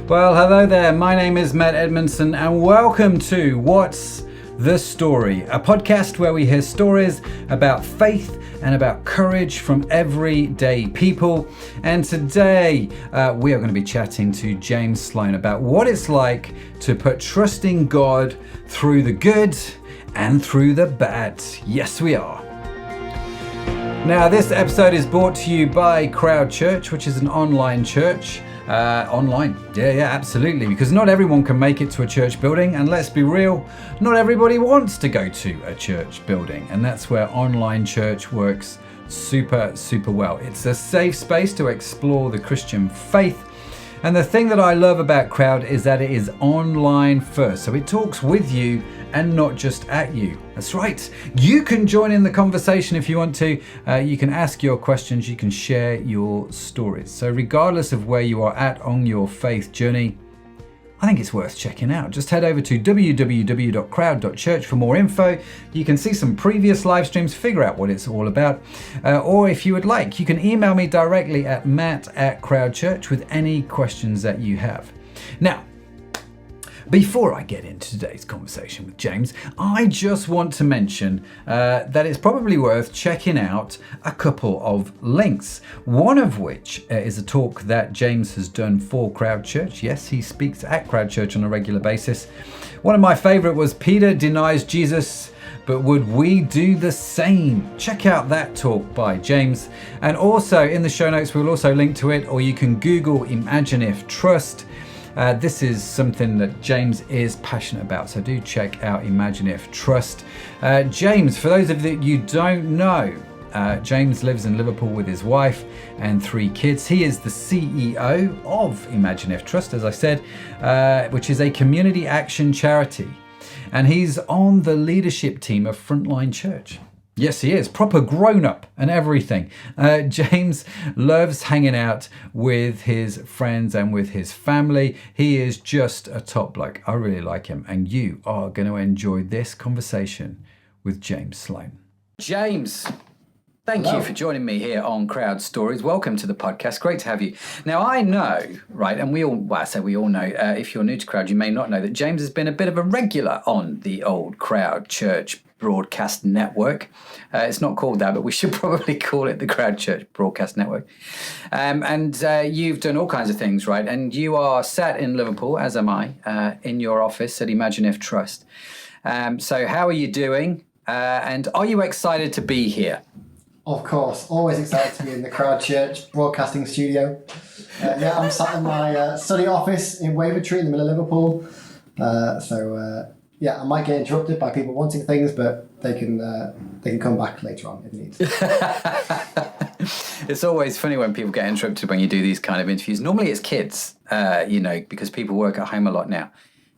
Well, hello there. My name is Matt Edmondson, and welcome to What's the Story, a podcast where we hear stories about faith and about courage from everyday people. And today we are going to be chatting to James Sloan about what it's like to put trusting God through the good and through the bad. Yes, we are. Now, this episode is brought to you by Crowd Church, which is an online church. Online. Yeah, absolutely. Because not everyone can make it to a church building. And let's be real, not everybody wants to go to a church building. And that's where online church works super well. It's a safe space to explore the Christian faith. And the thing that I love about Crowd is that it is online first. So it talks with you and not just at you. That's right. You can join in the conversation if you want to. You can ask your questions. You can share your stories. So regardless of where you are at on your faith journey, I think it's worth checking out. Just head over to www.crowd.church for more info. You can see some previous live streams, figure out what it's all about. Or if you would like, you can email me directly at matt@crowdchurch with any questions that you have. Now, before I get into today's conversation with James, I just want to mention that it's probably worth checking out a couple of links. One of which is a talk that James has done for Crowd Church. Yes, he speaks at Crowd Church on a regular basis. One of my favorite was Peter Denies Jesus, but would we do the same? Check out that talk by James. And also in the show notes, we'll also link to it, or you can Google Imagine If Trust. This is something that James is passionate about, so do check out Imagine If Trust. James, for those of you that you don't know, James lives in Liverpool with his wife and 3 kids. He is the CEO of Imagine If Trust, as I said, which is a community action charity. And he's on the leadership team of Frontline Church. Yes, he is. Proper grown-up and everything. James loves hanging out with his friends and with his family. He is just a top bloke. I really like him. And you are going to enjoy this conversation with James Sloan. James, thank you for joining me here on Crowd Stories. Welcome to the podcast. Great to have you. Now, I know, right, and we all know, if you're new to Crowd, you may not know that James has been a bit of a regular on the old Crowd Church broadcast network. It's not called that, but we should probably call it the Crowd Church broadcast network. And you've done all kinds of things, right? And you are sat in Liverpool, as am I, in your office at Imagine If Trust. So how are you doing? And are you excited to be here? Of course, always excited to be in the Crowd Church broadcasting studio. I'm sat in my study office in Wavertree in the middle of Liverpool. I might get interrupted by people wanting things, but they can come back later on if they need to. It's always funny when people get interrupted when you do these kind of interviews. Normally it's kids, because people work at home a lot now.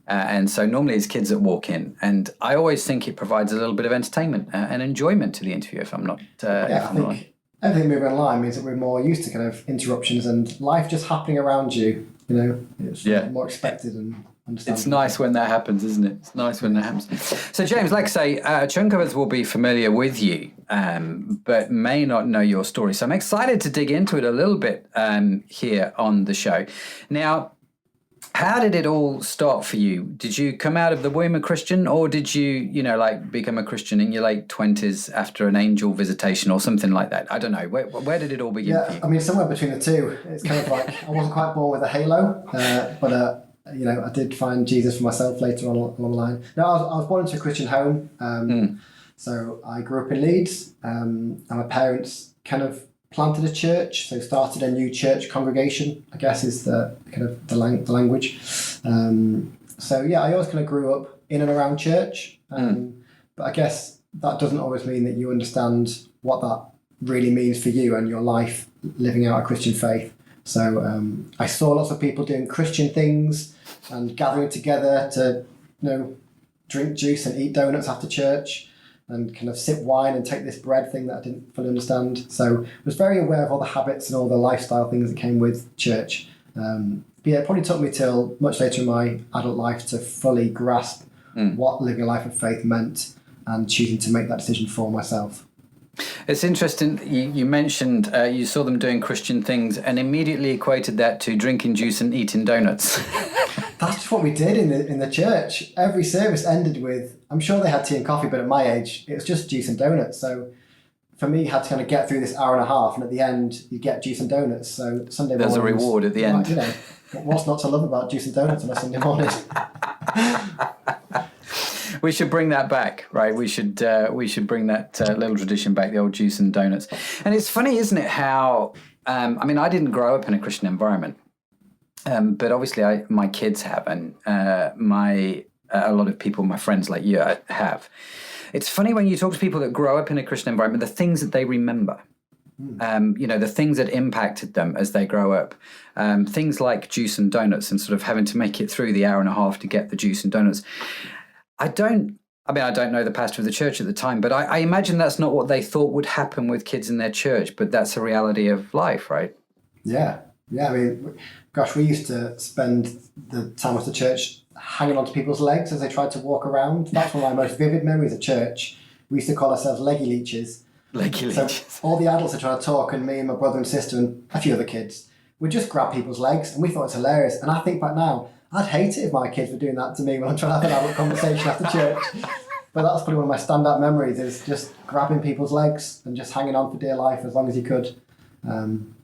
And so normally it's kids that walk in. And I always think it provides a little bit of entertainment and enjoyment to the interview if I'm not... I think everything moving online means that we're more used to kind of interruptions and life just happening around you. It's more expected and... It's nice when that happens, isn't it? It's nice when that happens. So, James, like I say, a chunk of us will be familiar with you, but may not know your story. So I'm excited to dig into it a little bit here on the show. Now, how did it all start for you? Did you come out of the womb a Christian, or did you, become a Christian in your late 20s after an angel visitation or something like that? I don't know. Where did it all begin for you? I mean, somewhere between the two. It's kind of like I wasn't quite born with a halo, but I did find Jesus for myself later on along the line. No, I was born into a Christian home. So I grew up in Leeds, and my parents kind of planted a church, so started a new church congregation, I guess is the kind of the language. I always kind of grew up in and around church. But I guess that doesn't always mean that you understand what that really means for you and your life living out a Christian faith. So I saw lots of people doing Christian things and gathering together to, drink juice and eat donuts after church and kind of sip wine and take this bread thing that I didn't fully understand. So I was very aware of all the habits and all the lifestyle things that came with church. It probably took me till much later in my adult life to fully grasp what living a life of faith meant and choosing to make that decision for myself. It's interesting. You mentioned you saw them doing Christian things and immediately equated that to drinking juice and eating donuts. That's just what we did in the church. Every service ended with, I'm sure they had tea and coffee, but at my age, it was just juice and donuts. So for me, you had to kind of get through this hour and a half, and at the end, you get juice and donuts. So Sunday morning. There's a reward at the end. You know, what's not to love about juice and donuts on a Sunday morning? We should bring that back, right? We should bring that little tradition back, the old juice and donuts. And it's funny, isn't it, how, I didn't grow up in a Christian environment, but obviously my kids have, and a lot of people, my friends like you, have. It's funny when you talk to people that grow up in a Christian environment, the things that they remember. The things that impacted them as they grow up, things like juice and donuts and sort of having to make it through the hour and a half to get the juice and donuts. I don't know the pastor of the church at the time, but I imagine that's not what they thought would happen with kids in their church, but that's a reality of life, right? Yeah. I mean, gosh, we used to spend the time with the church hanging onto people's legs as they tried to walk around. That's one of my most vivid memories of church. We used to call ourselves leggy leeches. So all the adults are trying to talk, and me and my brother and sister and a few other kids would just grab people's legs, and we thought it's hilarious. And I think back now, I'd hate it if my kids were doing that to me when I'm trying to have an adult conversation after church. But that's probably one of my standout memories, is just grabbing people's legs and just hanging on for dear life as long as you could. I'm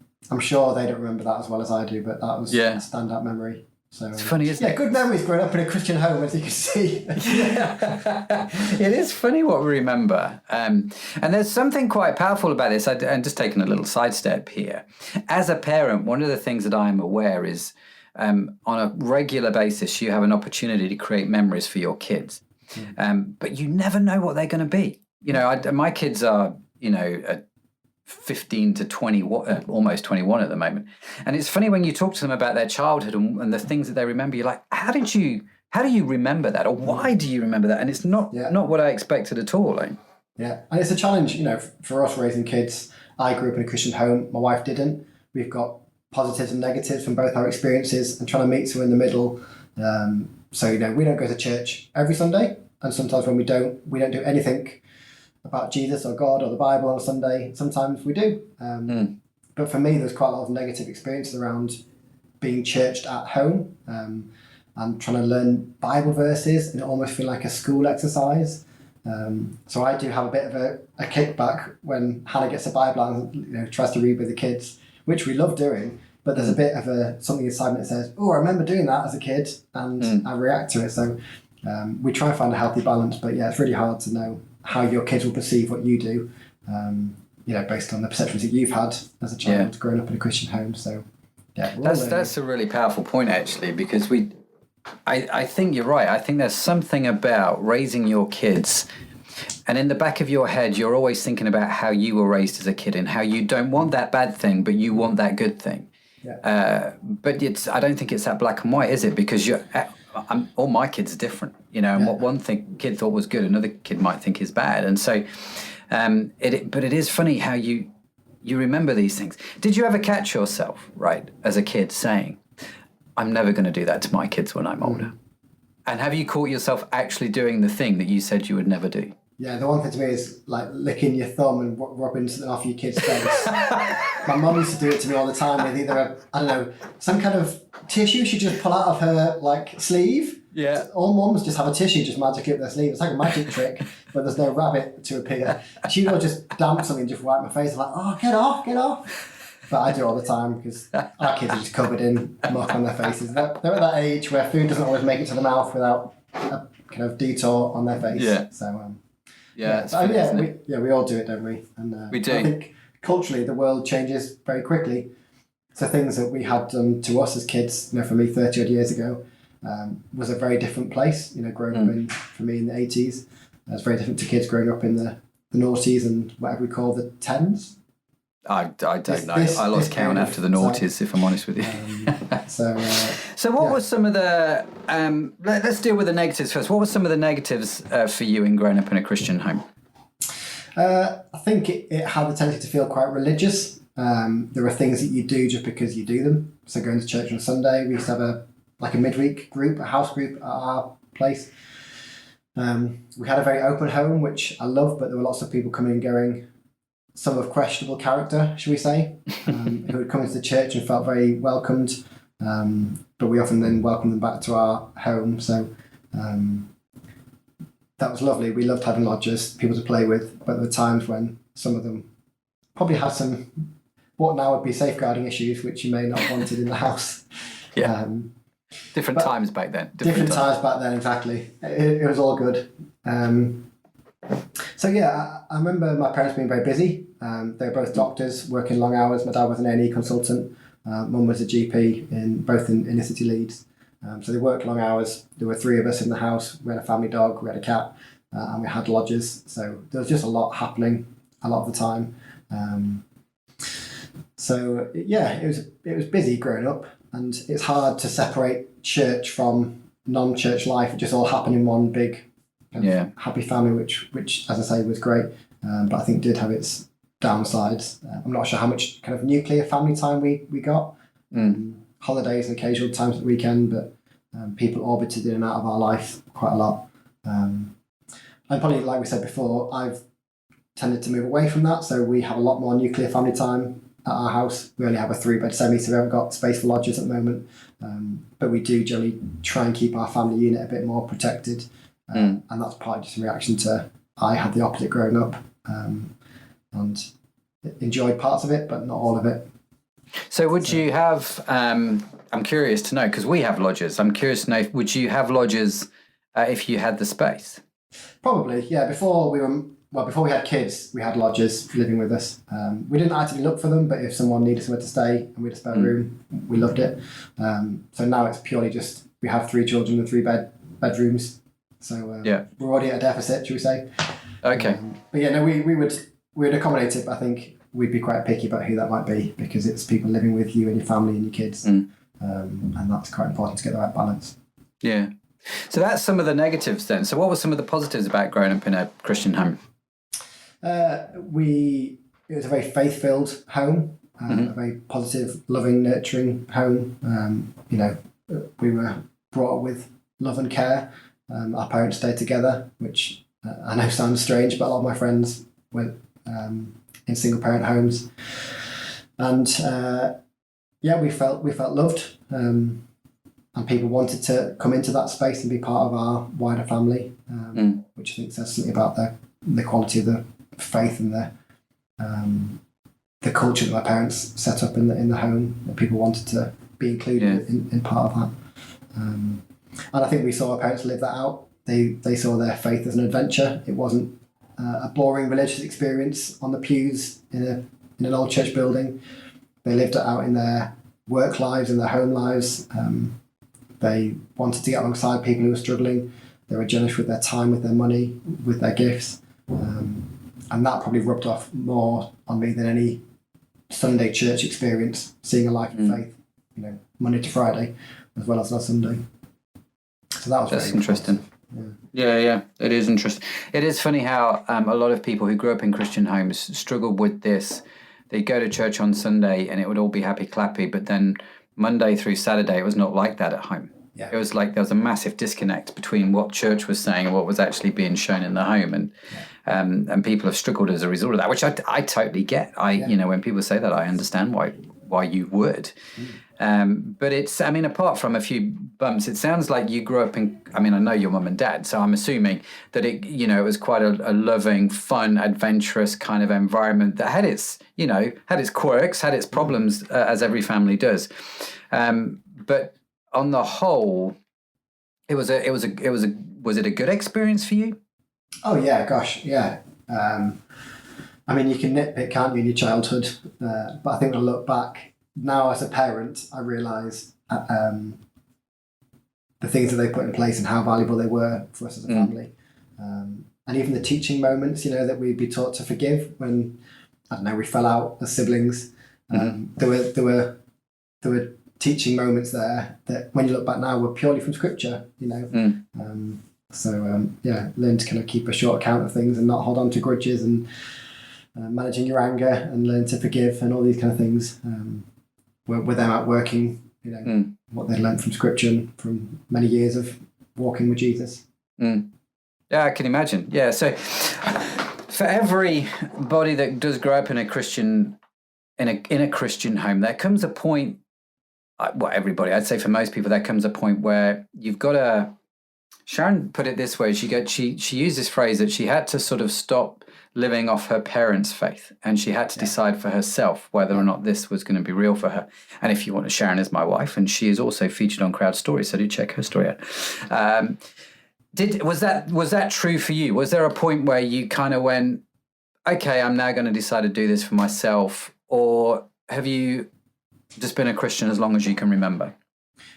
sure they don't remember that as well as I do, but that was a standout memory. So it's funny, isn't it? Yeah, good memories growing up in a Christian home, as you can see. It is funny what we remember. And there's something quite powerful about this. I'm just taking a little sidestep here. As a parent, one of the things that I'm aware is on a regular basis, you have an opportunity to create memories for your kids. But you never know what they're going to be. My kids are, 15 to 20, almost 21 at the moment. And it's funny when you talk to them about their childhood and the things that they remember, you're like, how do you remember that? Or why do you remember that? And it's not what I expected at all. Yeah. And it's a challenge, for us raising kids. I grew up in a Christian home. My wife didn't. We've got positives and negatives from both our experiences, and trying to meet somewhere in the middle. So, we don't go to church every Sunday. And sometimes when we don't do anything about Jesus or God or the Bible on a Sunday. Sometimes we do. But for me, there's quite a lot of negative experiences around being churched at home and trying to learn Bible verses, and it almost feel like a school exercise. So I do have a bit of a kickback when Hannah gets a Bible and tries to read with the kids, which we love doing. But there's a bit of something inside me that says, "Oh, I remember doing that as a kid," and I react to it. So we try and find a healthy balance. But yeah, it's really hard to know how your kids will perceive what you do, based on the perceptions that you've had as a child growing up in a Christian home. So, yeah, that's a really powerful point, actually, because I think you're right. I think there's something about raising your kids, and in the back of your head, you're always thinking about how you were raised as a kid and how you don't want that bad thing, but you want that good thing. Yeah. But I don't think it's that black and white, is it? Because all my kids are different, and what one kid thought was good, another kid might think is bad. And so, but it is funny how you remember these things. Did you ever catch yourself, right, as a kid saying, I'm never going to do that to my kids when I'm older? And have you caught yourself actually doing the thing that you said you would never do? Yeah, the one thing to me is like licking your thumb and rubbing something off your kid's face. My mum used to do it to me all the time with either some kind of tissue she'd just pull out of her sleeve. Yeah. All mums just have a tissue just magically up their sleeve. It's like a magic trick, but there's no rabbit to appear. She would just damp something, just wipe my face. I'm like, oh, get off. But I do it all the time because our kids are just covered in muck on their faces. They're at that age where food doesn't always make it to the mouth without a kind of detour on their face. Yeah. So we all do it, don't we? And we do. I think culturally the world changes very quickly. So things that we had done to us as kids, for me 30 odd years ago, was a very different place. Growing up for me in the 80s, it's very different to kids growing up in the noughties and whatever we call the tens. I don't know. I lost count after the noughties, if I'm honest with you. So what were some of the... let's deal with the negatives first. What were some of the negatives for you in growing up in a Christian home? I think it had the tendency to feel quite religious. There are things that you do just because you do them. So going to church on Sunday, we used to have a midweek group, a house group at our place. We had a very open home, which I love, but there were lots of people coming and going some of questionable character, should we say, who would come into the church and felt very welcomed, but we often then welcomed them back to our home. So that was lovely. We loved having lodgers, people to play with, but there were times when some of them probably had some what now would be safeguarding issues, which you may not have wanted in the house. Yeah. Different times back then. Different times back then, exactly. It was all good. So yeah, I remember my parents being very busy. They were both doctors, working long hours. My dad was an A&E consultant. Mum was a GP both in inner city Leeds. So they worked long hours. There were 3 of us in the house. We had a family dog, we had a cat, and we had lodgers. So there was just a lot happening a lot of the time. So yeah, it was busy growing up, and it's hard to separate church from non-church life. It just all happened in one big happy family, which as I say was great, but I think did have its downsides. I'm not sure how much kind of nuclear family time we got, holidays and occasional times at the weekend, but people orbited in and out of our life quite a lot. And probably, like we said before, I've tended to move away from that, so we have a lot more nuclear family time at our house. We only have a 3-bed semi, so we haven't got space for lodgers at the moment, but we do generally try and keep our family unit a bit more protected, and that's partly just in reaction to I had the opposite growing up, and enjoyed parts of it but not all of it. So would you have I'm curious to know, because we have lodgers, I'm curious to know, would you have lodgers if you had the space? Probably, yeah. Before we had kids, we had lodgers living with us. We didn't actively look for them, but if someone needed somewhere to stay and we had a spare room, we loved it. So now it's purely just, we have 3 children and 3 bedrooms. So we're already at a deficit, should we say. Okay. But yeah, no, we would accommodate it, but I think we'd be quite picky about who that might be, because it's people living with you and your family and your kids. And that's quite important to get the right balance. Yeah. So that's some of the negatives then. So what were some of the positives about growing up in a Christian home? It was a very faith-filled home, a very positive, loving, nurturing home. We were brought up with love and care. Our parents stayed together, which I know sounds strange, but a lot of my friends went in single-parent homes, and we felt loved. And people wanted to come into that space and be part of our wider family, which I think says something about the quality of the faith and the culture that my parents set up in the home. That people wanted to be included in part of that. And I think we saw our parents live that out. They saw their faith as an adventure. It wasn't a boring religious experience on the pews in an old church building. They lived it out in their work lives, in their home lives. They wanted to get alongside people who were struggling. They were generous with their time, with their money, with their gifts. And that probably rubbed off more on me than any Sunday church experience, seeing a life of faith, Monday to Friday, as well as on Sunday. So that was That's interesting. Yeah, it is interesting. It is funny how a lot of people who grew up in Christian homes struggled with this. They go to church on Sunday and it would all be happy clappy, but then Monday through Saturday, it was not like that at home. Yeah. It was like there was a massive disconnect between what church was saying and what was actually being shown in the home, and people have struggled as a result of that, which I totally get. When people say that, I understand why you would. But it's, apart from a few bumps, it sounds like you grew up in, I know your mum and dad, so I'm assuming that it was quite a loving, fun, adventurous kind of environment that had its quirks, had its problems, as every family does. But on the whole, was it a good experience for you? Oh yeah, gosh, yeah. You can nitpick, can't you, in your childhood? But I think when I look back now as a parent, I realise the things that they put in place and how valuable they were for us as a family. And even the teaching moments, that we'd be taught to forgive when, we fell out as siblings. There were teaching moments there that when you look back now were purely from scripture, learn to kind of keep a short account of things and not hold on to grudges, and managing your anger, and learn to forgive, and all these kind of things were them out working, what they'd learned from scripture and from many years of walking with Jesus. Yeah, I can imagine. Yeah, so For everybody that does grow up in a Christian home, there comes a point. Well, everybody, I'd say for most people, there comes a point where you've got to. Sharon put it this way: she used this phrase that she had to sort of stop living off her parents' faith, and she had to decide for herself whether or not this was going to be real for her. And if you want to, Sharon is my wife, and she is also featured on Crowd Stories, so do check her story out. Was that true for you? Was there a point where you kind of went, okay, I'm now going to decide to do this for myself, or have you just been a Christian as long as you can remember?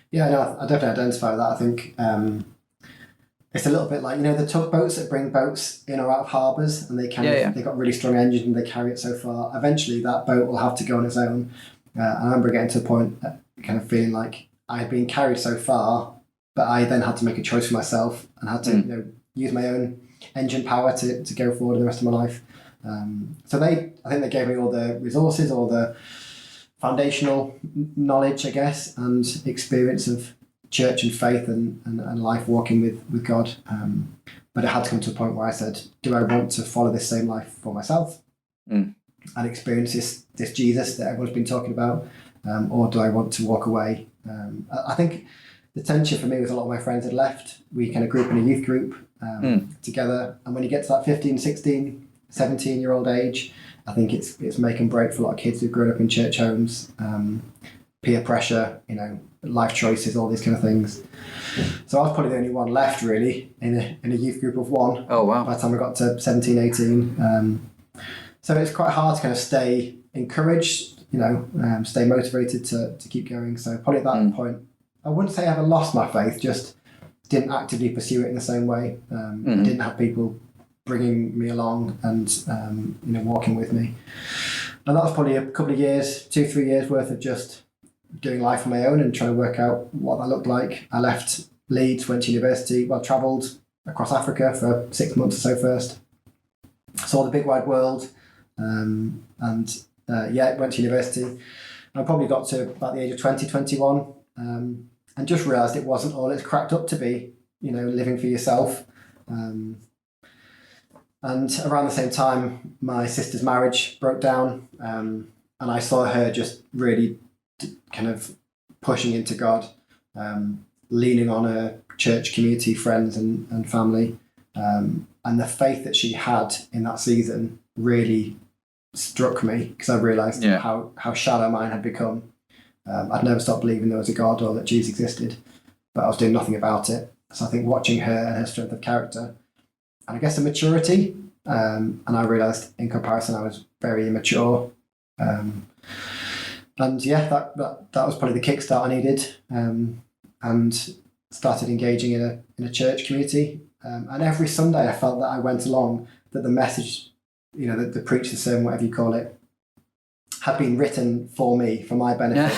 Yeah, no, I definitely identify with that. I think it's a little bit like, the tugboats that bring boats in or out of harbours, and they've got really strong engines and they carry it so far. Eventually, that boat will have to go on its own. I remember getting to a point, kind of feeling like I had been carried so far, but I then had to make a choice for myself and had to use my own engine power to go forward the rest of my life. So I think they gave me all the resources, all the foundational knowledge, I guess, and experience of church and faith and life walking with God. But it had to come to a point where I said, do I want to follow this same life for myself and experience this Jesus that everyone's been talking about, or do I want to walk away? I think the tension for me was a lot of my friends had left. We kind of grew up in a youth group together. And when you get to that 15, 16, 17-year-old age, I think it's make and break for a lot of kids who've grown up in church homes, peer pressure, life choices, all these kind of things. So I was probably the only one left really in a youth group of one. Oh, wow. By the time I got to 17, 18. So it's quite hard to kind of stay encouraged, stay motivated to keep going. So probably at that point, I wouldn't say I ever lost my faith, just didn't actively pursue it in the same way. I didn't have people bringing me along and walking with me. And that was probably a couple of years, 2-3 years worth of just doing life on my own and trying to work out what that looked like. I left Leeds, went to university, travelled across Africa for 6 months or so first. Saw the big wide world, went to university. I probably got to about the age of 20, 21, and just realised it wasn't all it's cracked up to be, living for yourself. And around the same time, my sister's marriage broke down, and I saw her just really kind of pushing into God, leaning on her church community, friends and family. And the faith that she had in that season really struck me, because I realised how shallow mine had become. I'd never stopped believing there was a God or that Jesus existed, but I was doing nothing about it. So I think watching her and her strength of character, and I guess the maturity, and I realised in comparison I was very immature. That was probably the kickstart I needed, and started engaging in a church community. And every Sunday I felt that I went along, that the message, the preach, the sermon, whatever you call it, had been written for me, for my benefit.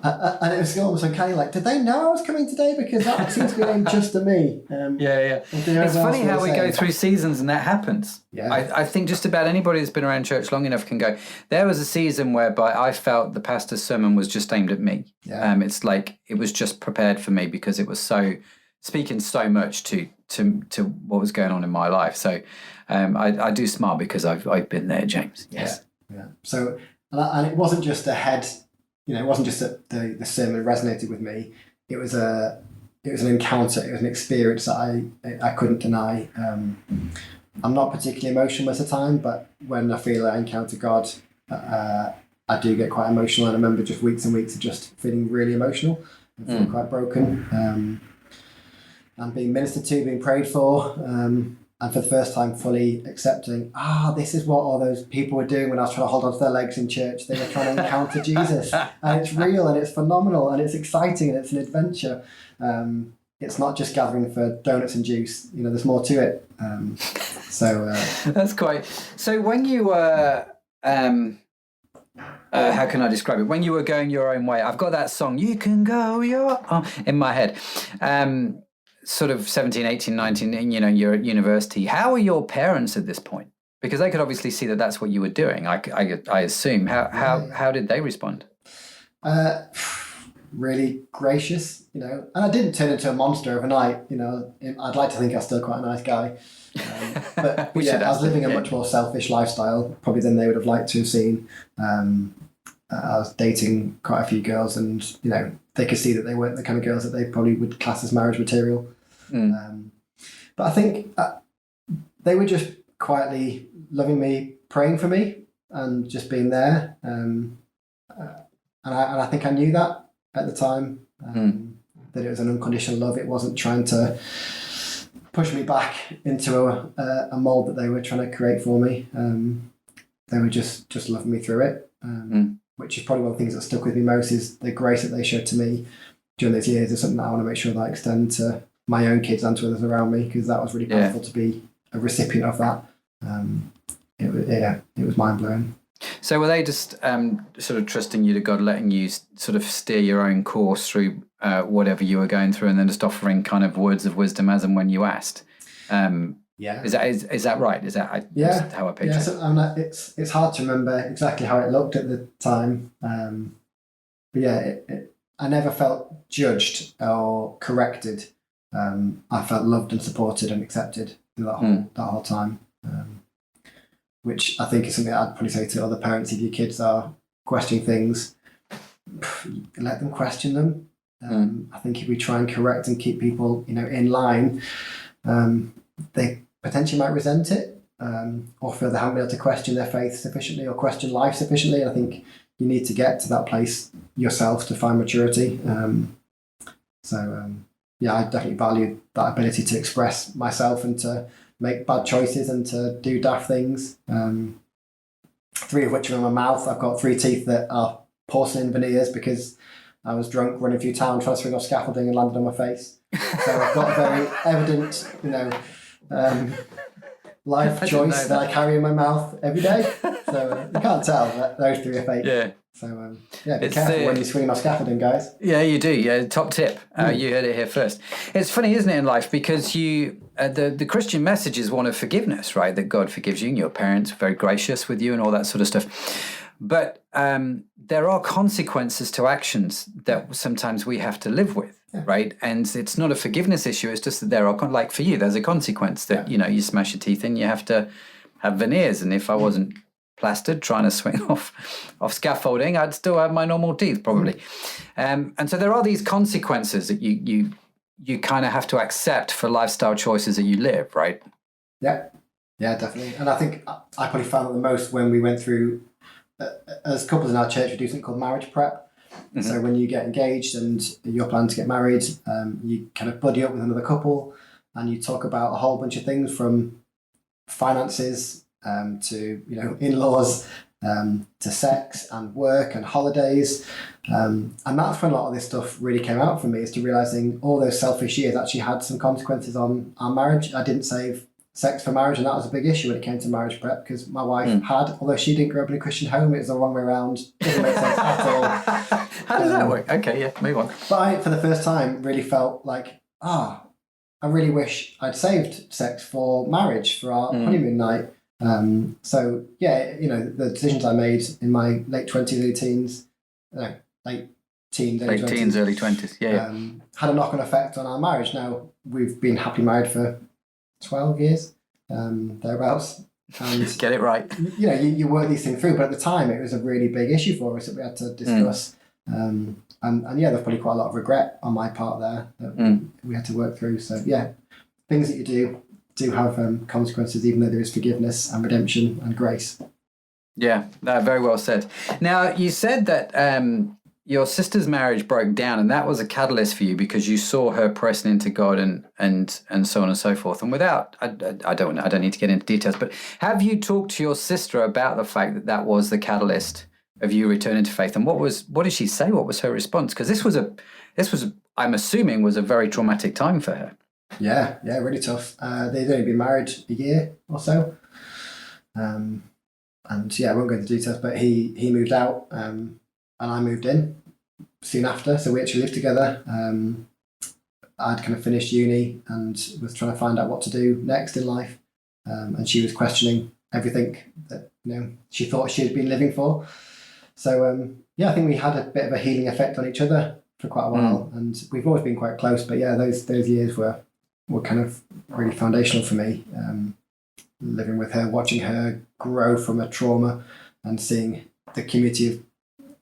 And it was almost uncanny, like, did they know I was coming today? Because that seems to be aimed just to me. It's funny how we go through seasons and that happens. Yeah. I think just about anybody that's been around church long enough can go, there was a season whereby I felt the pastor's sermon was just aimed at me. Yeah. It's like it was just prepared for me because it was speaking so much to what was going on in my life. So I do smile because I've been there, James. Yes. Yeah. So, and it wasn't just a head, it wasn't just that the sermon resonated with me. It was an encounter. It was an experience that I couldn't deny. I'm not particularly emotional most of the time, but when I feel I encounter God, I do get quite emotional. And I remember just weeks and weeks of just feeling really emotional and feeling quite broken, and being ministered to, being prayed for. And for the first time fully accepting, this is what all those people were doing when I was trying to hold on to their legs in church. They were trying to encounter Jesus. And it's real and it's phenomenal and it's exciting and it's an adventure. It's not just gathering for donuts and juice. There's more to it. That's quite... So when you were... how can I describe it? When you were going your own way, I've got that song, You Can Go Your Own, in my head. Sort of 17, 18, 19, you're at university. How are your parents at this point? Because they could obviously see that that's what you were doing, I assume. How did they respond? Really gracious, and I didn't turn into a monster overnight. I'd like to think I was still quite a nice guy. But We should I was ask living them, a yeah. much more selfish lifestyle, probably than they would have liked to have seen. I was dating quite a few girls, and they could see that they weren't the kind of girls that they probably would class as marriage material. But I think they were just quietly loving me, praying for me, and just being there. And I think I knew that at the time, that it was an unconditional love. It wasn't trying to push me back into a mold that they were trying to create for me. They were just loving me through it, which is probably one of the things that stuck with me most, is the grace that they showed to me during those years is something that I want to make sure that I extend to my own kids and to others around me, because that was really powerful to be a recipient of that. It was mind-blowing. So were they just sort of trusting you to God, letting you sort of steer your own course through whatever you were going through, and then just offering kind of words of wisdom as and when you asked? Is that right? Is that how I picture it? So, it's hard to remember exactly how it looked at the time. But yeah, I never felt judged or corrected. I felt loved and supported and accepted through that whole time. Which I think is something I'd probably say to other parents: if your kids are questioning things, let them question them. I think if we try and correct and keep people, in line, they potentially might resent it, or feel they haven't been able to question their faith sufficiently or question life sufficiently. And I think you need to get to that place yourself to find maturity. I definitely value that ability to express myself and to make bad choices and to do daft things. 3 of which are in my mouth. I've got 3 teeth that are porcelain veneers because I was drunk running through town trying to swing off scaffolding and landed on my face. So I've got a very evident, life choice that I carry in my mouth every day. So you can't tell that those 3 are fake. Yeah. So be careful when you're swinging off scaffolding, guys. Yeah, you do. Yeah, top tip. You heard it here first. It's funny, isn't it, in life, because the Christian message is one of forgiveness, right? That God forgives you and your parents are very gracious with you and all that sort of stuff. But there are consequences to actions that sometimes we have to live with, right? And it's not a forgiveness issue. It's just that there are, like for you, there's a consequence that, you smash your teeth in, you have to have veneers. And if I wasn't plastered trying to swing off scaffolding, I'd still have my normal teeth probably. And so there are these consequences that you kind of have to accept for lifestyle choices that you live, right? Yeah definitely. And I think I probably found that the most when we went through, as couples in our church, we do something called marriage prep. So when you get engaged and you're planning to get married, you kind of buddy up with another couple and you talk about a whole bunch of things, from finances to in-laws, to sex and work and holidays, and that's when a lot of this stuff really came out for me, is to realizing all those selfish years actually had some consequences on our marriage. I didn't save sex for marriage, and that was a big issue when it came to marriage prep, because my wife had, although she didn't grow up in a Christian home, it was the wrong way around. Doesn't make sense at all. How does that work? Okay, yeah, move on. But I, for the first time, really felt like, I really wish I'd saved sex for marriage, for our honeymoon night. The decisions I made in my late 20s, early teens, late teens, early 20s, had a knock-on effect on our marriage. Now, we've been happily married for 12 years, thereabouts. And get it right. You work these things through, but at the time it was a really big issue for us that we had to discuss. And there's probably quite a lot of regret on my part there that we had to work through. So things that you do have consequences, even though there is forgiveness and redemption and grace. Yeah, very well said. Now, you said that your sister's marriage broke down, and that was a catalyst for you because you saw her pressing into God and so on and so forth. And without, I don't need to get into details, but have you talked to your sister about the fact that was the catalyst of you returning to faith? And what did she say? What was her response? Because this was I'm assuming was a very traumatic time for her. Yeah, really tough. They'd only been married a year or so. I won't go into details, but he moved out and I moved in soon after. So we actually lived together. I'd kind of finished uni and was trying to find out what to do next in life. And she was questioning everything that she thought she had been living for. So I think we had a bit of a healing effect on each other for quite a while, and we've always been quite close. But those years were were kind of really foundational for me. Living with her, watching her grow from a trauma, and seeing the community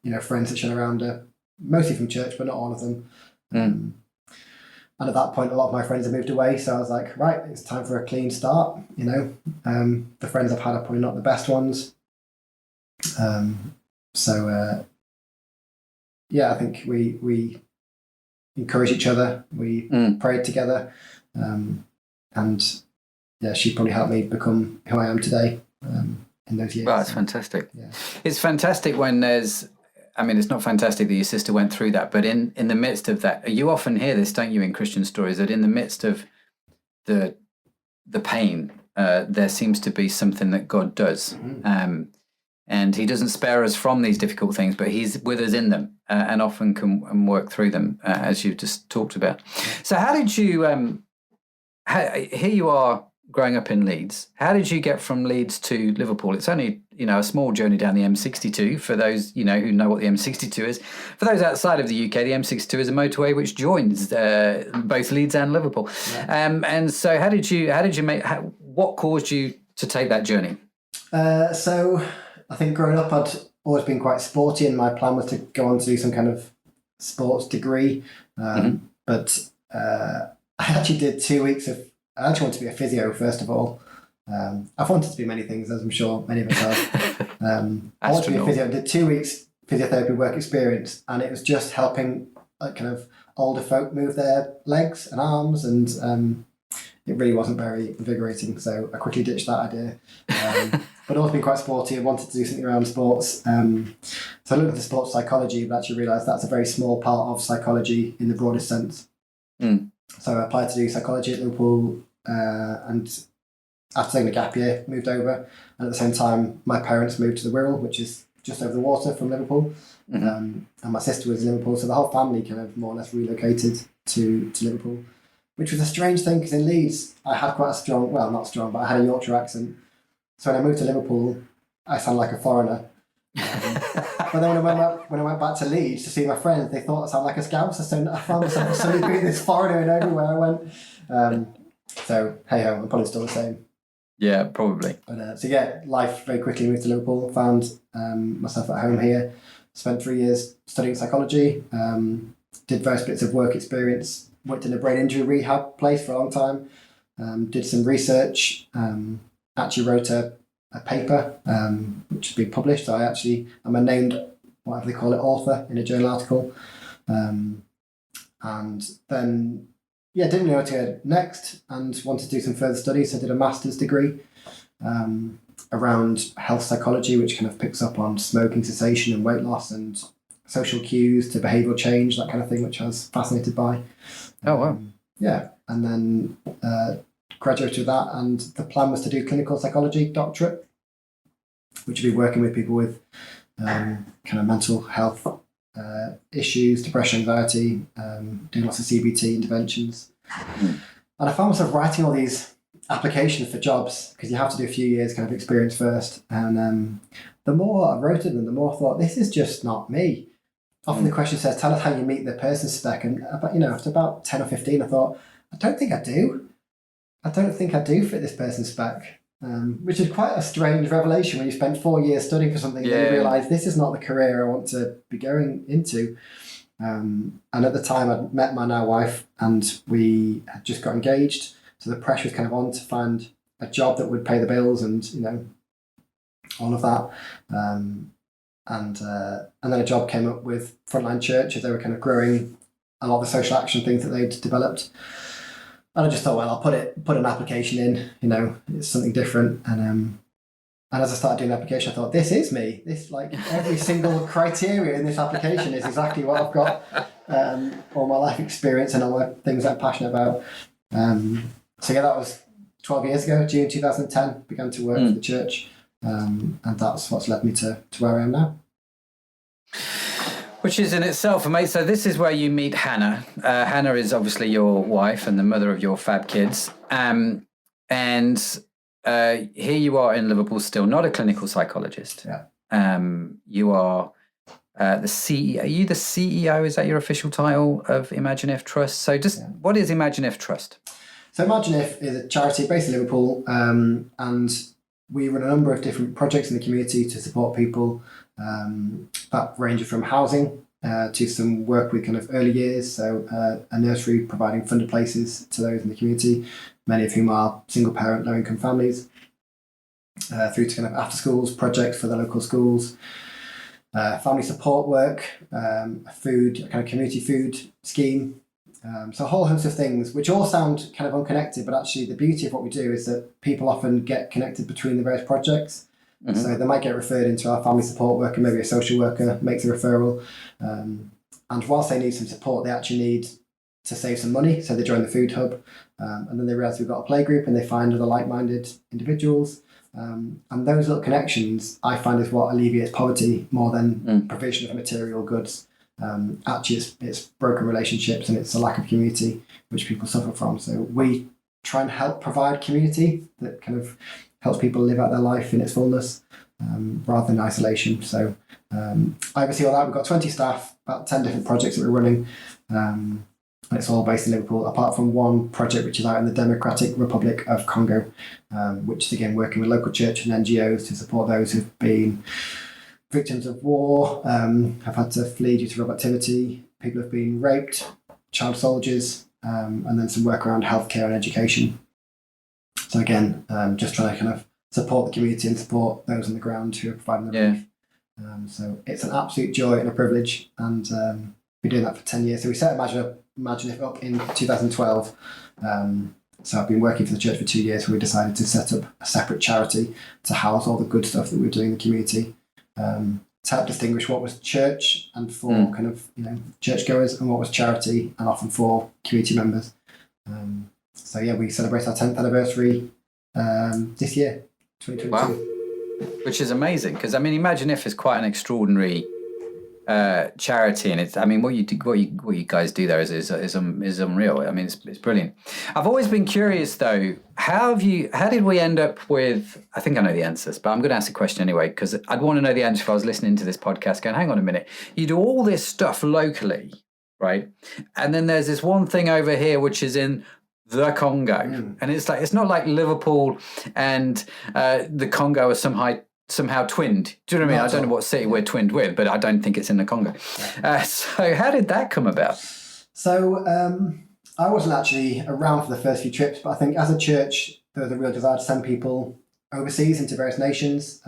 of friends that shone around her, mostly from church, but not all of them. And at that point, a lot of my friends had moved away, so I was like, right, it's time for a clean start. The friends I've had are probably not the best ones. I think we encourage each other. We prayed together, and she probably helped me become who I am today. In those years. Well, it's fantastic. Yeah. It's fantastic when there's. I mean, it's not fantastic that your sister went through that, but in the midst of that, you often hear this, don't you, in Christian stories, that in the midst of the pain, there seems to be something that God does. And he doesn't spare us from these difficult things, but he's with us in them and often can work through them, as you just talked about. So how did you, here you are growing up in Leeds. How did you get from Leeds to Liverpool? It's only, a small journey down the M62 for those, who know what the M62 is. For those outside of the UK, the M62 is a motorway which joins both Leeds and Liverpool. Yeah. And so what caused you to take that journey? So I think growing up, I'd always been quite sporty, and my plan was to go on to do some kind of sports degree. But I actually did 2 weeks of, I actually wanted to be a physio, first of all. I've wanted to be many things, as I'm sure many of us have. I wanted to be a physio. I did 2 weeks physiotherapy work experience, and it was just helping kind of older folk move their legs and arms, and it really wasn't very invigorating, so I quickly ditched that idea. But I've always been quite sporty. I wanted to do something around sports. So I looked into sports psychology, but actually realised that's a very small part of psychology in the broadest sense. So I applied to do psychology at Liverpool, and after taking a gap year, moved over. And at the same time, my parents moved to the Wirral, which is just over the water from Liverpool. And my sister was in Liverpool, so the whole family kind of more or less relocated to Liverpool, which was a strange thing because in Leeds, I had quite a strong, well, not strong, but I had a Yorkshire accent. So when I moved to Liverpool, I sounded like a foreigner. But then when I went back to Leeds to see my friends, they thought I sounded like a Scouser, so I found myself suddenly being this foreigner in everywhere I went. So hey ho, I'm probably still the same. Yeah, probably. But life very quickly moved to Liverpool. Found myself at home here. Spent 3 years studying psychology. Did various bits of work experience. Worked in a brain injury rehab place for a long time. Did some research. Actually wrote a paper which has been published. So I'm a named, whatever they call it, author in a journal article. And then didn't know where to go next, and wanted to do some further studies. So I did a master's degree around health psychology, which kind of picks up on smoking cessation and weight loss and social cues to behavioural change, that kind of thing, which I was fascinated by. Oh, wow. And then graduated with that, and the plan was to do clinical psychology doctorate, which would be working with people with kind of mental health issues, depression, anxiety, doing lots of CBT interventions. And I found myself writing all these applications for jobs, because you have to do a few years kind of experience first. And the more I wrote them, the more I thought, this is just not me. Often the question says, tell us how you meet the person spec. And after about 10 or 15, I thought, I don't think I do. I don't think I do fit this person's spec. Which is quite a strange revelation when you spent 4 years studying for something and you realise this is not the career I want to be going into. And at the time I'd met my now wife, and we had just got engaged. So the pressure was kind of on to find a job that would pay the bills and, all of that. And then a job came up with Frontline Church, as they were kind of growing a lot of the social action things that they'd developed. And I just thought, well, I'll put an application in, it's something different. And as I started doing the application, I thought, this is me. This, like, every single criteria in this application is exactly what I've got. All my life experience and all my things that I'm passionate about. That was 12 years ago, June 2010, began to work for the church. And that's what's led me to where I am now. Which is in itself amazing. So this is where you meet Hannah. Hannah is obviously your wife and the mother of your fab kids. And here you are in Liverpool still, not a clinical psychologist. Yeah. You are the CEO. Are you the CEO? Is that your official title of Imagine If Trust? So what is Imagine If Trust? So Imagine If is a charity based in Liverpool, and we run a number of different projects in the community to support people that range from housing to some work with kind of early years, so a nursery providing funded places to those in the community, many of whom are single parent, low income families, through to kind of after schools projects for the local schools, family support work, food, a kind of community food scheme. So a whole host of things, which all sound kind of unconnected, but actually the beauty of what we do is that people often get connected between the various projects. Mm-hmm. So they might get referred into our family support worker, maybe a social worker makes a referral. And whilst they need some support, they actually need to save some money. So they join the food hub, and then they realise we've got a play group and they find other like-minded individuals. And those little connections, I find, is what alleviates poverty more than provision of material goods. Actually, it's broken relationships and it's a lack of community which people suffer from. So we try and help provide community that kind of helps people live out their life in its fullness, rather than isolation. So I oversee all that. We've got 20 staff, about 10 different projects that we're running, and it's all based in Liverpool, apart from one project which is out in the Democratic Republic of Congo, which is again working with local church and NGOs to support those who've been victims of war, have had to flee due to rebel activity, people have been raped, child soldiers, and then some work around healthcare and education. So again, just trying to kind of support the community and support those on the ground who are providing the relief. So it's an absolute joy and a privilege, and been doing that for 10 years. So we set Imagine If up in 2012. So I've been working for the church for 2 years, where we decided to set up a separate charity to house all the good stuff that we're doing in the community, to help distinguish what was church and for kind of churchgoers, and what was charity and often for community members. So yeah, we celebrate our 10th anniversary this year, 2022. Wow. Which is amazing, because I mean, Imagine If is quite an extraordinary charity, and it's, I mean, what you guys do there is unreal. I mean, it's brilliant. I've always been curious though, how did we end up with, I think I know the answers, but I'm going to ask the question anyway, because I'd want to know the answer if I was listening to this podcast going, hang on a minute, you do all this stuff locally, right? And then there's this one thing over here which is in the Congo, and it's like, it's not like Liverpool and the Congo are somehow twinned. Do you know what I mean? I don't know what city we're twinned with, but I don't think it's in the Congo. So how did that come about? So I wasn't actually around for the first few trips, but I think as a church, there was a real desire to send people overseas into various nations,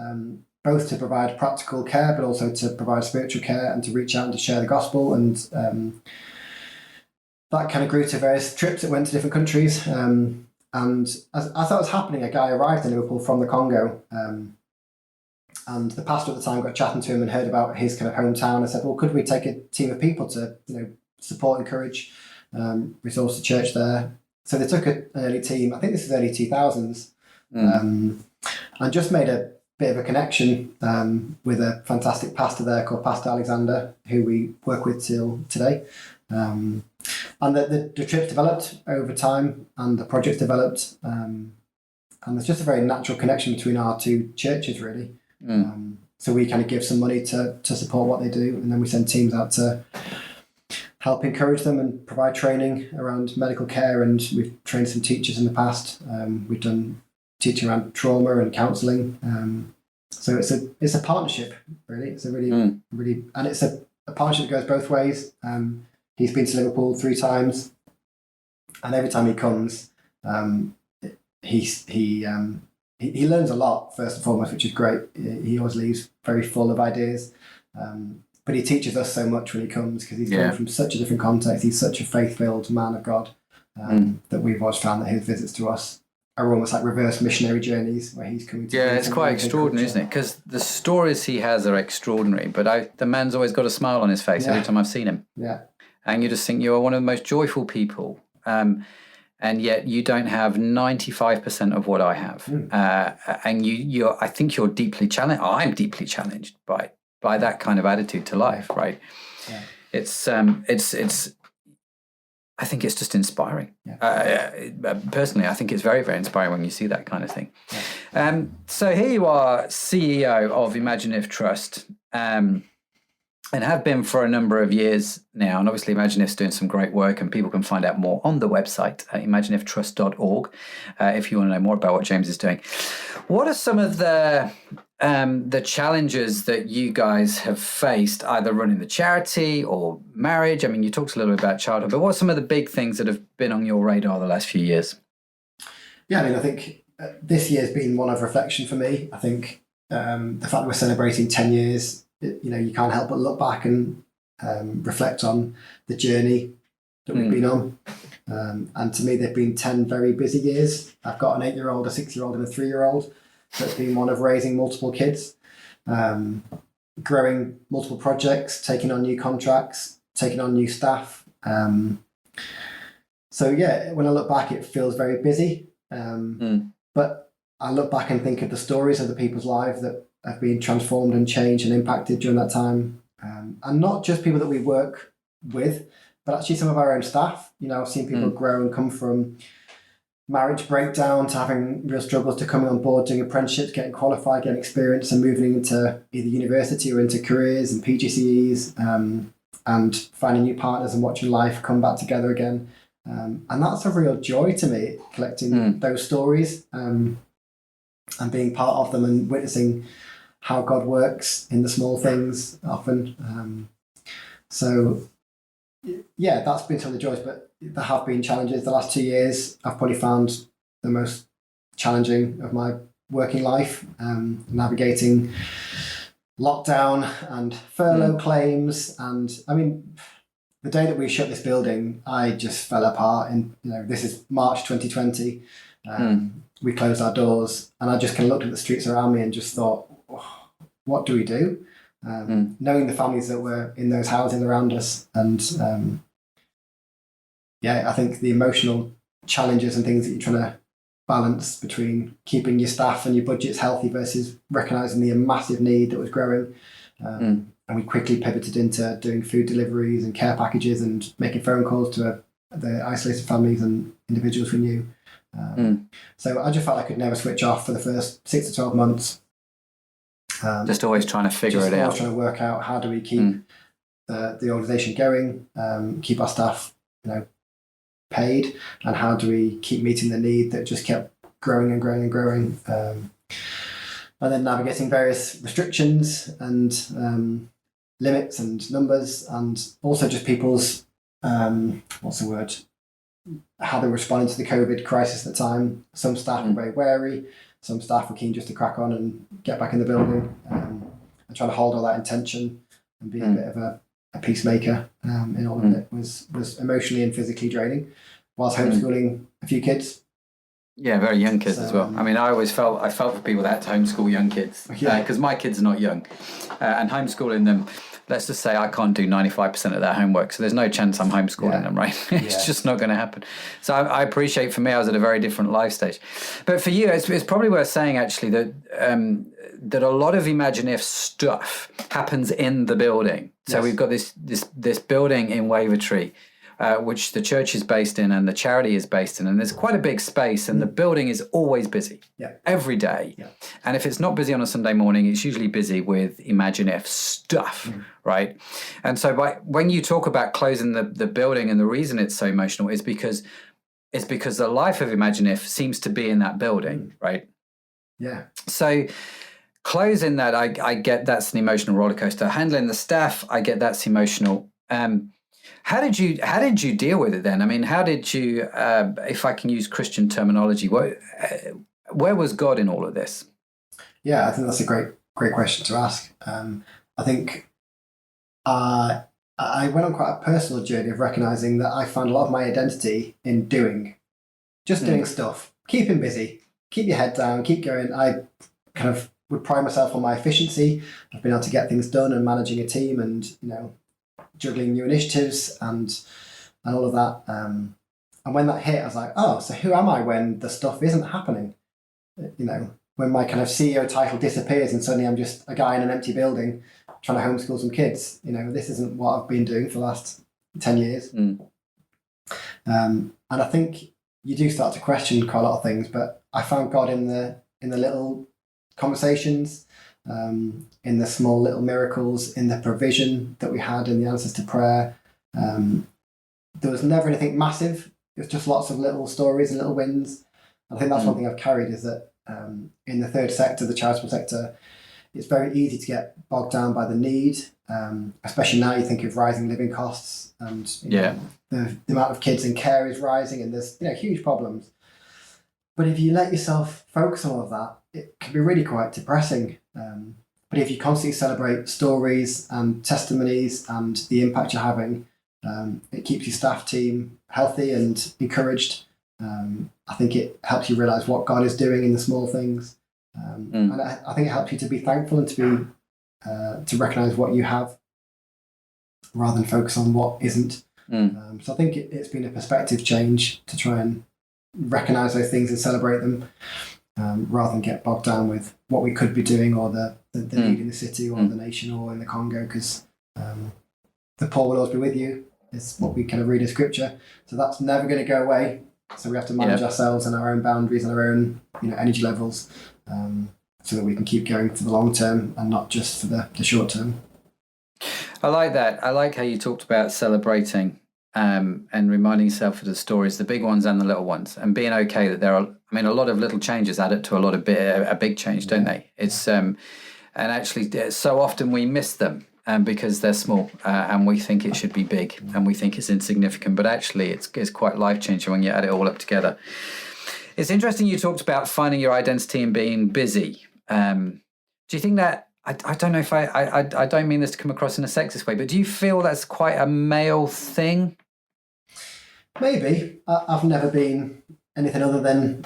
both to provide practical care, but also to provide spiritual care and to reach out and to share the gospel. And that kind of grew to various trips that went to different countries. And as that was happening, a guy arrived in Liverpool from the Congo, and the pastor at the time got chatting to him and heard about his kind of hometown and said, well, could we take a team of people to support, encourage, resource the church there? So they took an early team, I think this is early 2000s, and just made a bit of a connection with a fantastic pastor there called Pastor Alexander, who we work with till today. And the trips developed over time, and the projects developed, and there's just a very natural connection between our two churches, really. So we kind of give some money to support what they do, and then we send teams out to help encourage them and provide training around medical care, and we've trained some teachers in the past. We've done teaching around trauma and counselling. So it's a partnership, really. It's a really, and it's a partnership that goes both ways. He's been to Liverpool 3 times, and every time he comes, he learns a lot, first and foremost, which is great. He always leaves very full of ideas, but he teaches us so much when he comes, because he's coming from such a different context. He's such a faith-filled man of God, that we've always found that his visits to us are almost like reverse missionary journeys, where he's coming to... Yeah, it's quite extraordinary, isn't it? Because the stories he has are extraordinary, but the man's always got a smile on his face every time I've seen him. Yeah. And you just think you are one of the most joyful people. And yet you don't have 95% of what I have. And you're, I think you're deeply challenged. I'm deeply challenged by that kind of attitude to life, right? Yeah. It's I think it's just inspiring. Personally, I think it's very, very inspiring when you see that kind of thing. Yeah. So here you are, CEO of Imagine If Trust. and have been for a number of years now. And obviously ImagineIF's doing some great work, and people can find out more on the website at imagineiftrust.org if you want to know more about what James is doing. What are some of the challenges that you guys have faced, either running the charity or marriage? I mean, you talked a little bit about childhood, but what are some of the big things that have been on your radar the last few years? Yeah, I mean, I think this year's been one of reflection for me. I think the fact that we're celebrating 10 years, you can't help but look back and reflect on the journey that we've been on. And to me, they've been 10 very busy years. I've got an 8-year-old, a 6-year-old, and a 3-year-old. So it's been one of raising multiple kids, growing multiple projects, taking on new contracts, taking on new staff. So yeah, when I look back, it feels very busy. But I look back and think of the stories of the people's lives that have been transformed and changed and impacted during that time. And not just people that we work with, but actually some of our own staff. I've seen people grow and come from marriage breakdown to having real struggles to coming on board, doing apprenticeships, getting qualified, getting experience, and moving into either university or into careers and PGCEs, and finding new partners and watching life come back together again. And that's a real joy to me, collecting those stories and being part of them and witnessing how God works in the small things often. So yeah, that's been some of the joys, but there have been challenges. The last 2 years, I've probably found the most challenging of my working life, navigating lockdown and furlough claims. And I mean, the day that we shut this building, I just fell apart. And this is March 2020. We closed our doors, and I just kind of looked at the streets around me and just thought, oh, what do we do? Knowing the families that were in those houses around us, and I think the emotional challenges and things that you're trying to balance between keeping your staff and your budgets healthy versus recognising the massive need that was growing. And we quickly pivoted into doing food deliveries and care packages and making phone calls to the isolated families and individuals we knew. So I just felt I could never switch off for the first 6 to 12 months. Just always trying to figure it out. Trying to work out how do we keep the organisation going, keep our staff, paid, and how do we keep meeting the need that just kept growing and growing and growing. And then navigating various restrictions and limits and numbers, and also just people's how they were responding to the COVID crisis at the time. Some staff were very wary. Some staff were keen just to crack on and get back in the building, and trying to hold all that intention and be a bit of a peacemaker in all of it was emotionally and physically draining, whilst homeschooling a few kids. Yeah, very young kids as well. I mean, I felt for people that had to homeschool young kids, because my kids are not young, and homeschooling them, let's just say I can't do 95% of their homework, so there's no chance I'm homeschooling them, right? It's just not going to happen. So I appreciate, for me, I was at a very different life stage. But for you, it's probably worth saying, actually, that that a lot of ImagineIF stuff happens in the building. So we've got this building in Wavertree, which the church is based in and the charity is based in. And there's quite a big space, and the building is always busy every day. And if it's not busy on a Sunday morning, it's usually busy with ImagineIF stuff, right? And so when you talk about closing the building, and the reason it's so emotional is because the life of ImagineIF seems to be in that building, right? Yeah. So closing that, I get that's an emotional roller coaster. Handling the staff, I get that's emotional. How did you deal with it then? I mean, how did you, if I can use Christian terminology, where was God in all of this? Yeah, I think that's a great question to ask. I think I went on quite a personal journey of recognizing that I found a lot of my identity in doing stuff, keeping busy, keep your head down, keep going. I kind of would pride myself on my efficiency. I've been able to get things done and managing a team and, juggling new initiatives and all of that. And when that hit, I was like, oh, so who am I when the stuff isn't happening? When my kind of CEO title disappears and suddenly I'm just a guy in an empty building trying to homeschool some kids. This isn't what I've been doing for the last 10 years. And I think you do start to question quite a lot of things, but I found God in the little conversations, in the small little miracles, in the provision that we had, in the answers to prayer. There was never anything massive. It was just lots of little stories and little wins. I think that's one thing I've carried, is that in the third sector, the charitable sector, it's very easy to get bogged down by the need, especially now you think of rising living costs, and the amount of kids in care is rising, and there's huge problems. But if you let yourself focus on all of that, it can be really quite depressing. But if you constantly celebrate stories and testimonies and the impact you're having, it keeps your staff team healthy and encouraged. I think it helps you realise what God is doing in the small things. And I think it helps you to be thankful and to recognise what you have, rather than focus on what isn't. So I think it's been a perspective change to try and recognise those things and celebrate them, rather than get bogged down with what we could be doing, or the need in the city or the nation or in the Congo, because the poor will always be with you is what we kind of read in scripture. So that's never going to go away. So we have to manage ourselves and our own boundaries and our own energy levels, so that we can keep going for the long term and not just for the short term. I like that. I like how you talked about celebrating and reminding yourself of the stories, the big ones and the little ones, and being okay that there are, a lot of little changes add up to a big change, don't they? It's and actually so often we miss them because they're small, and we think it should be big, and we think it's insignificant, but actually it's quite life-changing when you add it all up together. It's interesting you talked about finding your identity and being busy. Do you think that, I don't know if I don't mean this to come across in a sexist way, but do you feel that's quite a male thing? Maybe. I've never been anything other than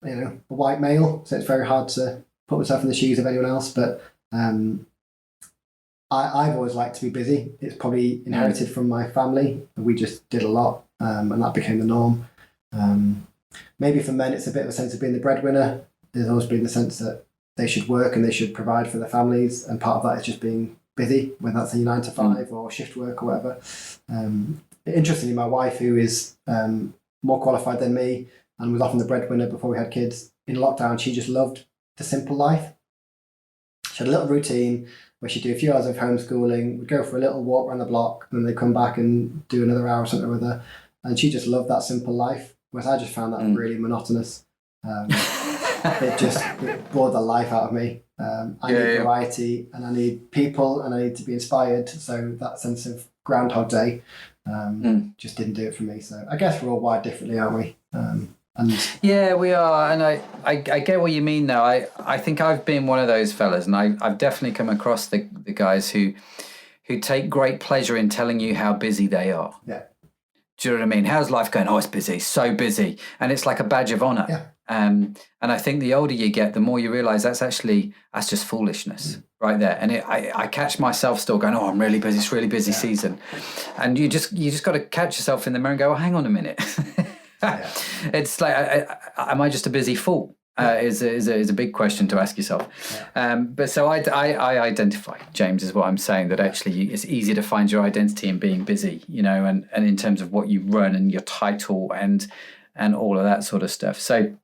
a white male, so it's very hard to put myself in the shoes of anyone else, but I've always liked to be busy. It's probably inherited from my family. We just did a lot, and that became the norm. Maybe for men, it's a bit of a sense of being the breadwinner. There's always been the sense that they should work and they should provide for their families, and part of that is just being busy, whether that's a 9 to 5 or shift work or whatever. Interestingly, my wife, who is more qualified than me and was often the breadwinner before we had kids, in lockdown, she just loved the simple life. She had a little routine where she'd do a few hours of homeschooling, would go for a little walk around the block, and then they'd come back and do another hour or something with her. And she just loved that simple life, whereas I just found that really monotonous. It bored the life out of me. I need variety, and I need people, and I need to be inspired. So that sense of Groundhog Day just didn't do it for me. So I guess we're all wired differently, aren't we? Yeah, we are, and I get what you mean though. I think I've been one of those fellas, and I've definitely come across the guys who take great pleasure in telling you how busy they are. Yeah. Do you know what I mean? How's life going? Oh, it's busy, so busy. And it's like a badge of honor. Yeah. And I think the older you get, the more you realize that's just foolishness right there. And I catch myself still going, oh, I'm really busy. It's a really busy season. And you just got to catch yourself in the mirror and go, oh, hang on a minute. It's like, am I just a busy fool? Is a big question to ask yourself. But so I identify, James, is what I'm saying, that actually it's easier to find your identity in being busy, and in terms of what you run and your title and all of that sort of stuff. So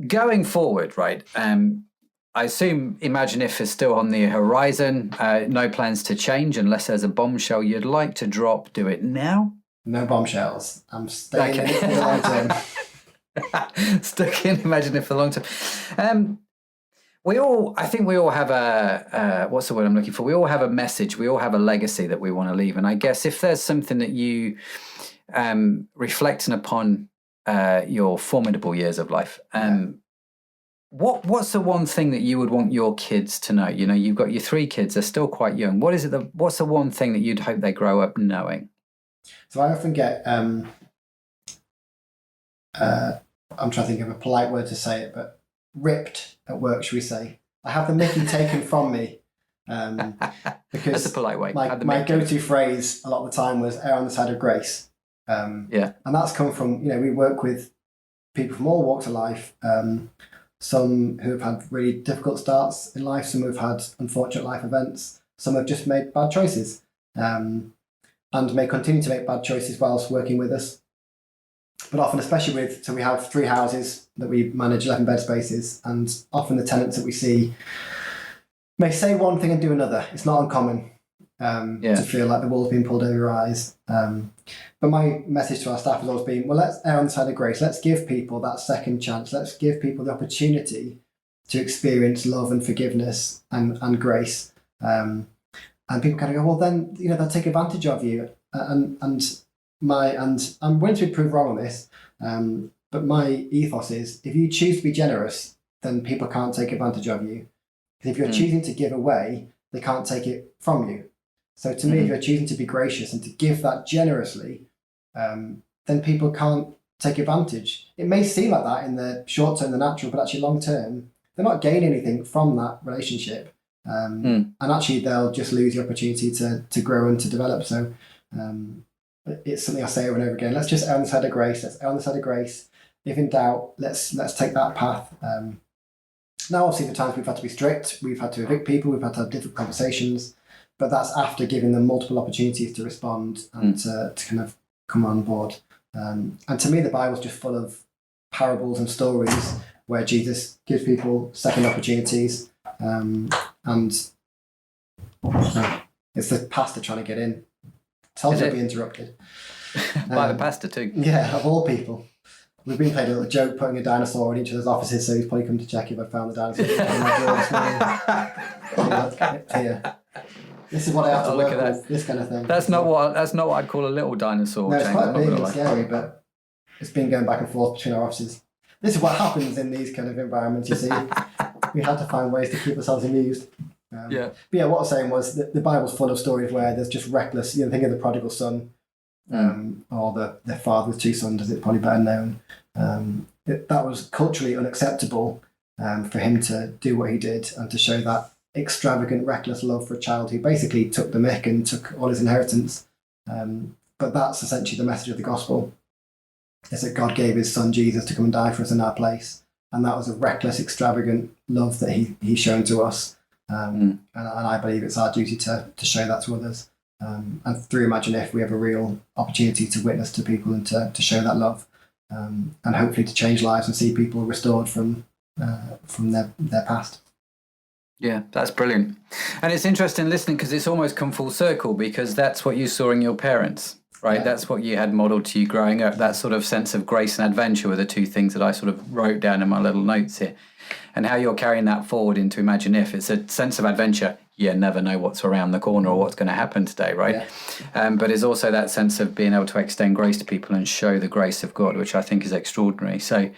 going forward, right? I assume Imagine If is still on the horizon. No plans to change unless there's a bombshell you'd like to drop. Do it now. No bombshells. I'm staying in it for the long term. Stuck in Imagine If for the long term. I think we all have a, what's the word I'm looking for? We all have a message. We all have a legacy that we want to leave. And I guess if there's something that you reflecting upon your formidable years of life, what's the one thing that you would want your kids to know? You've got your 3 kids, they're still quite young. What's the one thing that you'd hope they grow up knowing? So I often get, I'm trying to think of a polite word to say it, but ripped at work, should we say. I have the mickey taken from me. Because that's a polite way. My go-to phrase a lot of the time was err on the side of grace. And that's come from, we work with people from all walks of life, some who have had really difficult starts in life, some who have had unfortunate life events, some have just made bad choices, and may continue to make bad choices whilst working with us. But often, especially so we have 3 houses that we manage, 11 bed spaces, and often the tenants that we see may say one thing and do another. It's not uncommon to feel like the wool's being pulled over your eyes. But my message to our staff has always been, well, let's err on the side of grace. Let's give people that second chance. Let's give people the opportunity to experience love and forgiveness and grace. And people kind of go, well, then, they'll take advantage of you. And I'm willing to be proved wrong on this. But my ethos is, if you choose to be generous, then people can't take advantage of you. Because if you're choosing to give away, they can't take it from you. So to me, if you're choosing to be gracious and to give that generously, then people can't take advantage. It may seem like that in the short term, the natural, but actually long term, they're not gaining anything from that relationship. And actually they'll just lose the opportunity to grow and to develop. So it's something I say over and over again. Let's just err on the side of grace. Let's err on the side of grace. If in doubt, let's take that path. Now, obviously, the times we've had to be strict, we've had to evict people, we've had to have different conversations, but that's after giving them multiple opportunities to respond and to kind of come on board. And to me, the Bible's just full of parables and stories where Jesus gives people second opportunities. And it's the pastor trying to get in. Told to be interrupted. By the pastor too. Yeah, of all people. We've been playing a little joke, putting a dinosaur in each other's offices, so he's probably come to check if I found the dinosaur. Here. This is what I have to work with, this kind of thing. That's not what I'd call a little dinosaur. No, it's quite big and scary, but it's been going back and forth between our offices. This is what happens in these kind of environments, you see. We had to find ways to keep ourselves amused. But yeah, what I was saying was that the Bible's full of stories where there's just reckless, think of the prodigal son, or the father with 2 sons, as it's probably better known. That was culturally unacceptable for him to do what he did and to show that extravagant, reckless love for a child who basically took the mick and took all his inheritance. But that's essentially the message of the gospel, is that God gave his son Jesus to come and die for us in our place. And that was a reckless, extravagant love that he's shown to us. And I believe it's our duty to show that to others. And through Imagine If, we have a real opportunity to witness to people and to show that love, and hopefully to change lives and see people restored from their past. Yeah, that's brilliant. And it's interesting listening because it's almost come full circle, because that's what you saw in your parents, right? Yeah. That's what you had modelled to you growing up. That sort of sense of grace and adventure were the 2 things that I sort of wrote down in my little notes here. And how you're carrying that forward into Imagine If. It's a sense of adventure. You never know what's around the corner or what's going to happen today, right? Yeah. But it's also that sense of being able to extend grace to people and show the grace of God, which I think is extraordinary. So,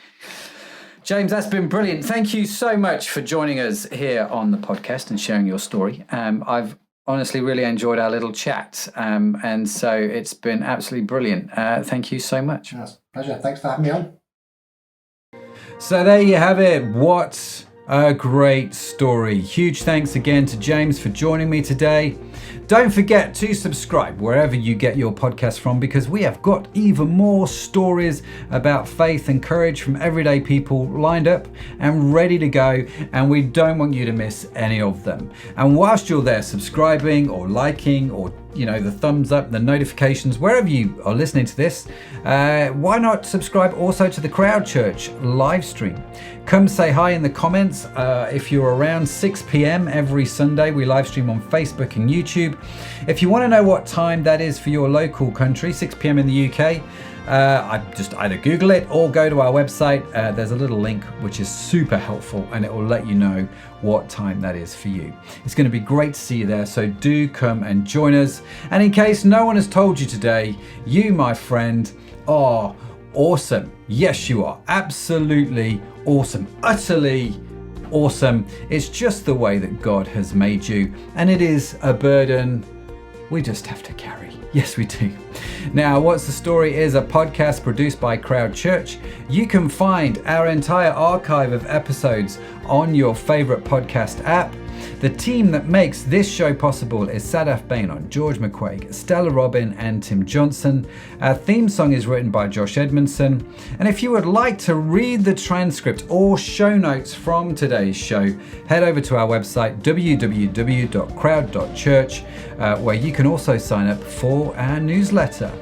James, that's been brilliant. Thank you so much for joining us here on the podcast and sharing your story. I've honestly really enjoyed our little chat. And so it's been absolutely brilliant. Thank you so much. That's a pleasure. Thanks for having me on. So there you have it. What a great story. Huge thanks again to James for joining me today. Don't forget to subscribe wherever you get your podcast from, because we have got even more stories about faith and courage from everyday people lined up and ready to go, and we don't want you to miss any of them. And whilst you're there subscribing or liking or the thumbs up, the notifications, wherever you are listening to this, why not subscribe also to the Crowd Church live stream? Come say hi in the comments. If you're around 6 p.m. every Sunday, we live stream on Facebook and YouTube. If you want to know what time that is for your local country, 6 p.m. in the UK, I just either Google it or go to our website. There's a little link which is super helpful, and it will let you know what time that is for you. It's going to be great to see you there, so do come and join us. And in case no one has told you today, you, my friend, are awesome. Yes, you are absolutely awesome, utterly awesome. It's just the way that God has made you, and it is a burden we just have to carry. Yes, we do. Now, What's the Story is a podcast produced by Crowd Church. You can find our entire archive of episodes on your favorite podcast app. The team that makes this show possible is Sadaf Bainon, George McQuaig, Stella Robin, and Tim Johnson. Our theme song is written by Josh Edmondson. And if you would like to read the transcript or show notes from today's show, head over to our website, www.crowd.church, where you can also sign up for our newsletter.